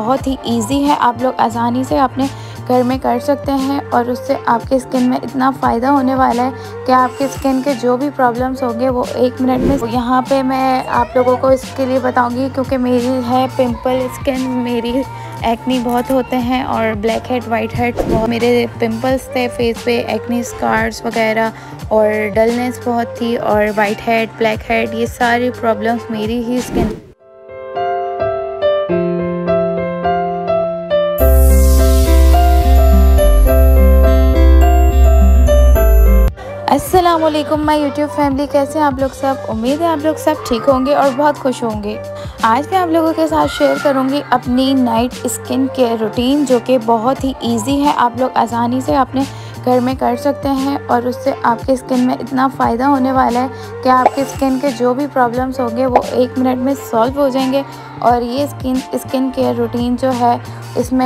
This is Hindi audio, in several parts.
बहुत ही इजी है। आप लोग आसानी से अपने घर में कर सकते हैं और उससे आपके स्किन में इतना फ़ायदा होने वाला है कि आपके स्किन के जो भी प्रॉब्लम्स होंगे वो 1 मिनट में। यहाँ पे मैं आप लोगों को इसके लिए बताऊंगी क्योंकि मेरी है पिंपल स्किन, मेरी एक्नी बहुत होते हैं और ब्लैक हेड वाइट हेड बहुत मेरे पिंपल्स थे फेस पे, एक्नी स्कार्स वगैरह और डलनेस बहुत थी और वाइट हेड ब्लैक हेड ये सारी प्रॉब्लम्स मेरी ही स्किन। अस्सलामुअलैकुम माय यूट्यूब फैमिली, कैसे हैं आप लोग सब। उम्मीद है आप लोग सब ठीक होंगे और बहुत खुश होंगे। आज मैं आप लोगों के साथ शेयर करूंगी अपनी नाइट स्किन केयर रूटीन जो कि बहुत ही इजी है। आप लोग आसानी से अपने घर में कर सकते हैं और उससे आपके स्किन में इतना फ़ायदा होने वाला है कि आपके स्किन के जो भी प्रॉब्लम्स होंगे वो 1 मिनट में सॉल्व हो जाएंगे। और ये स्किन केयर रूटीन जो है इसमें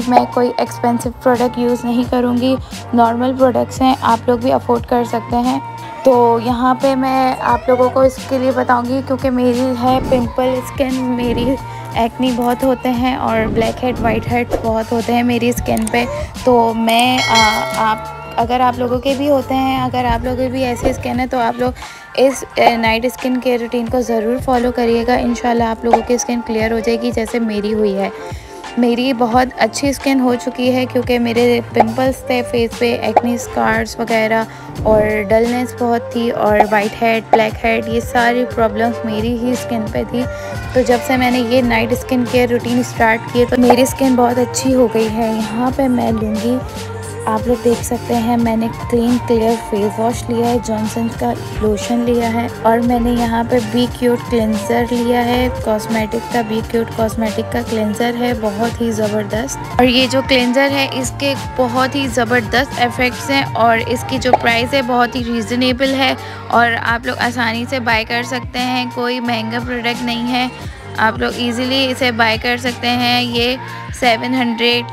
मैं कोई एक्सपेंसिव प्रोडक्ट यूज़ नहीं करूँगी, नॉर्मल प्रोडक्ट्स हैं, आप लोग भी अफोर्ड कर सकते हैं। तो यहाँ पे मैं आप लोगों को इसके लिए बताऊँगी क्योंकि मेरी है पिंपल स्किन, मेरी एक्नी बहुत होते हैं और ब्लैक हेड वाइट हेड बहुत होते हैं मेरी स्किन पे। तो मैं अगर आप लोगों के भी होते हैं, अगर आप लोगों की भी ऐसी स्किन है तो आप लोग इस नाइट स्किन केयर रूटीन को ज़रूर फॉलो करिएगा। इंशाल्लाह आप लोगों की स्किन क्लियर हो जाएगी जैसे मेरी हुई है। मेरी बहुत अच्छी स्किन हो चुकी है क्योंकि मेरे पिंपल्स थे फेस पे, एक्नी स्कार्स वगैरह और डलनेस बहुत थी और वाइट हेड ब्लैक हेड ये सारी प्रॉब्लम्स मेरी ही स्किन पे थी। तो जब से मैंने ये night skin care routine start किए तो मेरी स्किन बहुत अच्छी हो गई है। यहाँ पे मैं लूँगी, आप लोग देख सकते हैं, मैंने क्लीन क्लियर फेस वॉश लिया है, जॉनसन्स का लोशन लिया है और मैंने यहाँ पे बी क्यूट क्लेंजर लिया है, कॉस्मेटिक का बी क्यूट कॉस्मेटिक का क्लेंजर है, बहुत ही ज़बरदस्त। और ये जो क्लेंजर है इसके बहुत ही ज़बरदस्त इफ़ेक्ट्स हैं और इसकी जो प्राइस है बहुत ही रीज़नेबल है और आप लोग आसानी से बाय कर सकते हैं। कोई महंगा प्रोडक्ट नहीं है, आप लोग ईज़िली इसे बाय कर सकते हैं। ये 700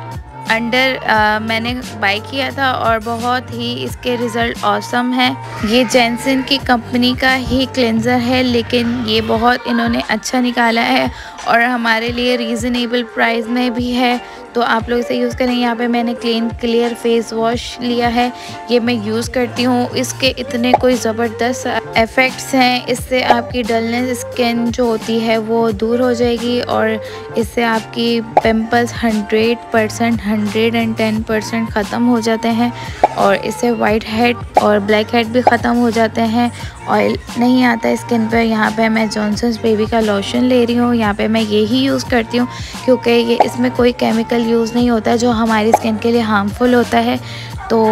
अंडर मैंने बाय किया था और बहुत ही इसके रिज़ल्ट ऑसम है। ये जॉनसन की कंपनी का ही क्लेंज़र है लेकिन ये बहुत इन्होंने अच्छा निकाला है और हमारे लिए रीज़नेबल प्राइस में भी है, तो आप लोग इसे यूज़ करें। यहाँ पे मैंने क्लीन क्लियर फेस वॉश लिया है, ये मैं यूज़ करती हूँ। इसके इतने कोई ज़बरदस्त इफ़ेक्ट्स हैं, इससे आपकी डलनेस स्किन जो होती है वो दूर हो जाएगी और इससे आपकी पिंपल्स 100% 110% ख़त्म हो जाते हैं और इससे वाइट हेड और ब्लैक हेड भी ख़त्म हो जाते हैं, ऑयल नहीं आता स्किन पर। यहाँ पे मैं जॉनसन्स बेबी का लोशन ले रही हूँ, यहाँ पे मैं यही यूज़ करती हूँ क्योंकि ये इसमें कोई केमिकल यूज़ नहीं होता जो हमारी स्किन के लिए हार्मफुल होता है। तो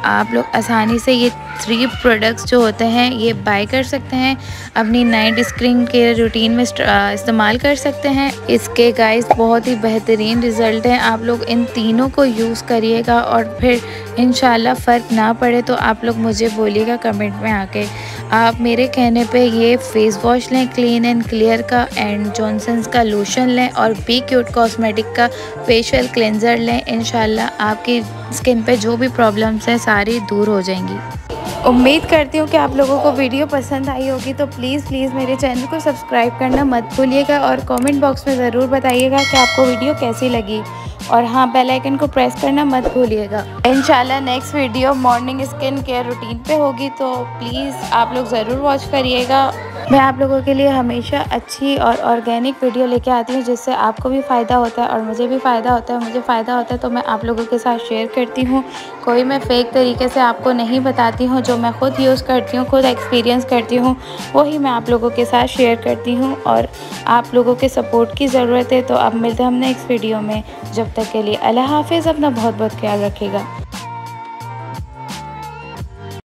आप लोग आसानी से ये 3 प्रोडक्ट्स जो होते हैं ये बाय कर सकते हैं, अपनी नाइट स्किन केयर रूटीन में इस्तेमाल कर सकते हैं। इसके गाइस बहुत ही बेहतरीन रिज़ल्ट हैं, आप लोग इन तीनों को यूज़ करिएगा और फिर इंशाल्लाह फ़र्क ना पड़े तो आप लोग मुझे बोलिएगा कमेंट में आके। आप मेरे कहने पे ये फेस वॉश लें क्लीन एंड क्लियर का एंड जॉनसन्स का लोशन लें और बी क्यूट कॉस्मेटिक का फेशियल क्लेंजर लें। इंशाल्लाह आपकी स्किन पे जो भी प्रॉब्लम्स हैं सारी दूर हो जाएंगी। उम्मीद करती हूँ कि आप लोगों को वीडियो पसंद आई होगी, तो प्लीज़ मेरे चैनल को सब्सक्राइब करना मत भूलिएगा और कमेंट बॉक्स में ज़रूर बताइएगा कि आपको वीडियो कैसी लगी और हाँ, बेल आइकन को प्रेस करना मत भूलिएगा। इंशाल्लाह next video morning skin care routine पे होगी, तो प्लीज़ आप लोग ज़रूर वॉच करिएगा। मैं आप लोगों के लिए हमेशा अच्छी और ऑर्गेनिक वीडियो लेके आती हूँ जिससे आपको भी फ़ायदा होता है और मुझे भी फ़ायदा होता है। मुझे फ़ायदा होता है तो मैं आप लोगों के साथ शेयर करती हूँ। कोई मैं फ़ेक तरीके से आपको नहीं बताती हूँ, जो मैं ख़ुद यूज़ करती हूँ, खुद एक्सपीरियंस करती हूँ, वही मैं आप लोगों के साथ शेयर करती हूँ और आप लोगों के सपोर्ट की ज़रूरत है। तो अब मिलते हैं हम नेक्स्ट वीडियो में, जब तक के लिए अल्लाह हाफ़िज़, अपना बहुत बहुत ख्याल रखिएगा।